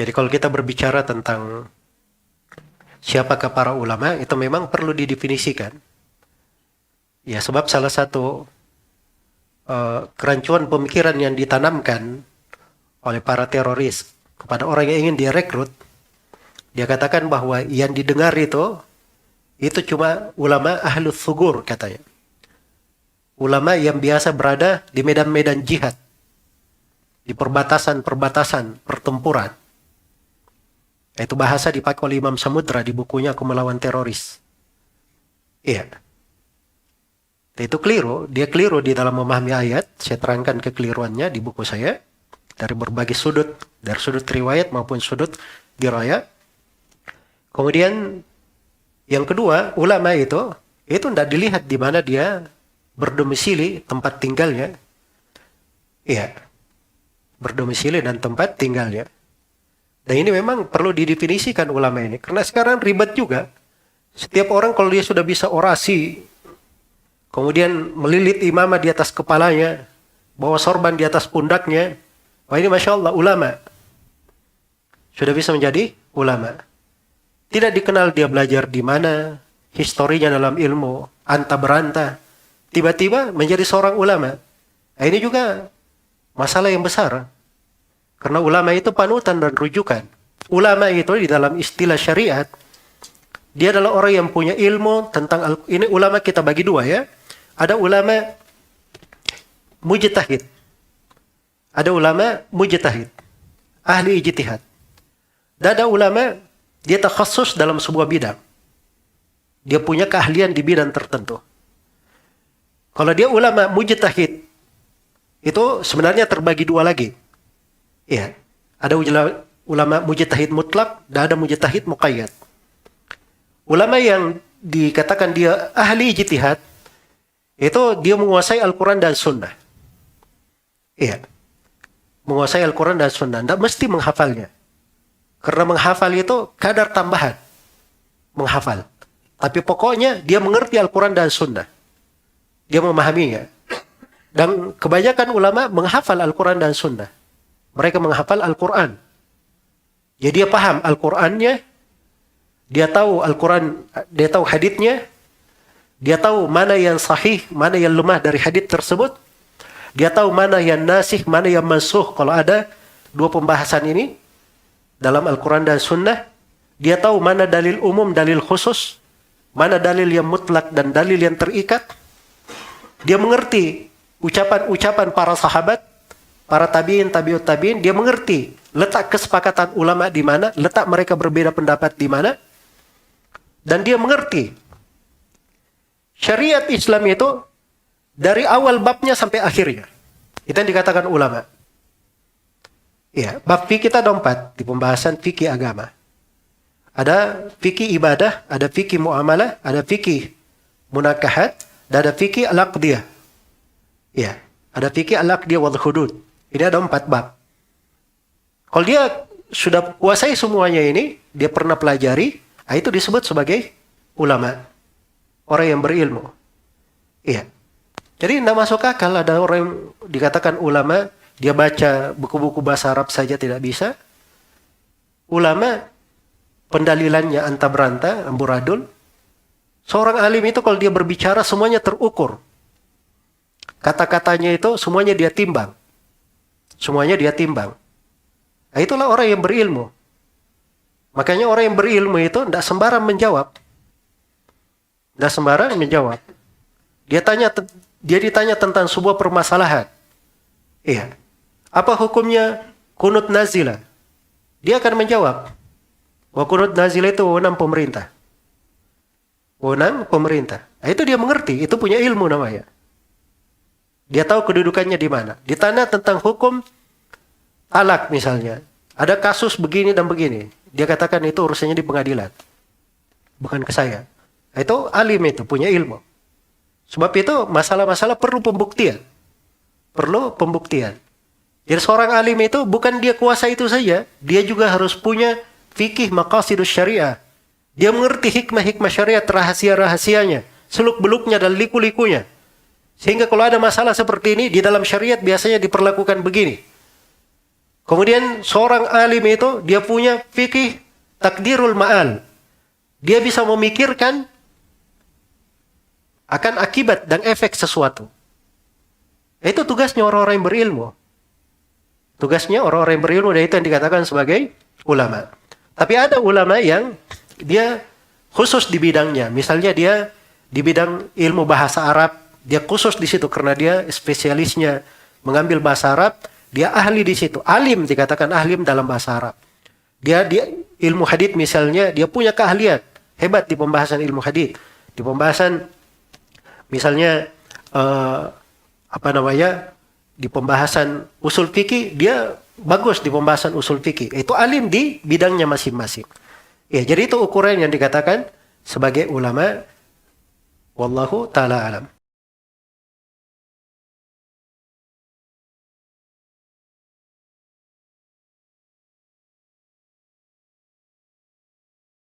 Jadi kalau kita berbicara tentang siapakah para ulama, itu memang perlu didefinisikan. Ya, sebab salah satu kerancuan pemikiran yang ditanamkan oleh para teroris kepada orang yang ingin direkrut, dia katakan bahwa yang didengar itu cuma ulama ahlus sugur katanya. Ulama yang biasa berada di medan-medan jihad, di perbatasan-perbatasan pertempuran. Itu bahasa dipakai oleh Imam Samudra di bukunya Aku Melawan Teroris. Iya. Itu keliru, dia keliru di dalam memahami ayat. Saya terangkan kekeliruannya di buku saya dari berbagai sudut, dari sudut riwayat maupun sudut dirayat. Kemudian yang kedua, ulama itu tidak dilihat di mana dia berdomisili, tempat tinggalnya. Iya. Berdomisili dan tempat tinggalnya. Dan ini memang perlu didefinisikan ulama ini. Karena sekarang ribet juga. Setiap orang kalau dia sudah bisa orasi, kemudian melilit imamah di atas kepalanya, bawa sorban di atas pundaknya, wah ini Masya Allah ulama. Sudah bisa menjadi ulama. Tidak dikenal dia belajar di mana, historinya dalam ilmu, anta beranta. Tiba-tiba menjadi seorang ulama. Nah, ini juga masalah yang besar. Karena ulama itu panutan dan rujukan. Ulama itu di dalam istilah syariat, dia adalah orang yang punya ilmu tentang ini ulama kita bagi dua ya. Ada ulama mujtahid. Ada ulama mujtahid, ahli ijtihad. Dan ada ulama dia takhassus dalam sebuah bidang. Dia punya keahlian di bidang tertentu. Kalau dia ulama mujtahid, itu sebenarnya terbagi dua lagi. Ya, ada ulama mujtahid mutlak dan ada mujtahid muqayyad. Ulama yang dikatakan dia ahli ijtihad, itu dia menguasai Al-Quran dan Sunnah. Iya, menguasai Al-Quran dan Sunnah. Tidak mesti menghafalnya. Karena menghafal itu kadar tambahan. Menghafal. Tapi pokoknya dia mengerti Al-Quran dan Sunnah. Dia memahaminya. Dan kebanyakan ulama menghafal Al-Quran dan Sunnah. Mereka menghafal Al-Quran. Jadi dia paham Al-Qurannya. Dia tahu Al-Quran, dia tahu haditsnya. Dia tahu mana yang sahih, mana yang lemah dari hadits tersebut. Dia tahu mana yang nasih, mana yang mansuh. Kalau ada dua pembahasan ini dalam Al-Quran dan Sunnah. Dia tahu mana dalil umum, dalil khusus. Mana dalil yang mutlak dan dalil yang terikat. Dia mengerti ucapan-ucapan para sahabat, para tabi'in, tabi'ut tabi'in. Dia mengerti letak kesepakatan ulama di mana, letak mereka berbeda pendapat di mana. Dan dia mengerti syariat Islam itu dari awal babnya sampai akhirnya. Itu yang dikatakan ulama. Ya, bab fikih kita ada 4 di pembahasan fikih agama. Ada fikih ibadah, ada fikih muamalah, ada fikih munakahat, dan ada fikih al-aqdiyah. Ya, ada fikih al-aqdiyah wal hudud. Ini ada 4 bab. Kalau dia sudah kuasai semuanya ini, dia pernah pelajari, itu disebut sebagai ulama. Orang yang berilmu. Iya. Jadi tidak masuk akal ada orang yang dikatakan ulama, dia baca buku-buku bahasa Arab saja tidak bisa. Ulama, pendalilannya anta beranta, amburadul. Seorang alim itu kalau dia berbicara semuanya terukur. Kata-katanya itu semuanya dia timbang. Semuanya dia timbang. Nah, itulah orang yang berilmu. Makanya orang yang berilmu itu tidak sembarang menjawab. Tidak sembarang menjawab. Dia ditanya tentang sebuah permasalahan. Iya. Apa hukumnya kunut nazilah? Dia akan menjawab. Wa kunut nazilah itu wewenang pemerintah. Wewenang pemerintah. Nah, itu dia mengerti. Itu punya ilmu namanya. Dia tahu kedudukannya di mana. Ditanya tentang hukum talak misalnya. Ada kasus begini dan begini. Dia katakan itu urusannya di pengadilan. Bukan ke saya. Itu alim itu, punya ilmu. Sebab itu masalah-masalah perlu pembuktian. Perlu pembuktian. Jadi seorang alim itu bukan dia kuasa itu saja. Dia juga harus punya fikih maqasidus syariah. Dia mengerti hikmah-hikmah syariat, rahasia-rahasianya. Seluk-beluknya dan liku-likunya. Sehingga kalau ada masalah seperti ini, di dalam syariat biasanya diperlakukan begini. Kemudian seorang alim itu dia punya fikih takdirul ma'al. Dia bisa memikirkan akan akibat dan efek sesuatu. Itu tugasnya orang-orang yang berilmu. Tugasnya orang-orang yang berilmu, dan itu yang dikatakan sebagai ulama. Tapi ada ulama yang dia khusus di bidangnya. Misalnya dia di bidang ilmu bahasa Arab, dia khusus di situ karena dia spesialisnya mengambil bahasa Arab, dia ahli di situ. Alim, dikatakan alim dalam bahasa Arab. Dia ilmu hadits misalnya, dia punya keahlian hebat di pembahasan ilmu hadits. Di pembahasan misalnya di pembahasan usul fikih, dia bagus di pembahasan usul fikih. Itu alim di bidangnya masing-masing. Ya, jadi itu ukuran yang dikatakan sebagai ulama. Wallahu ta'ala alam.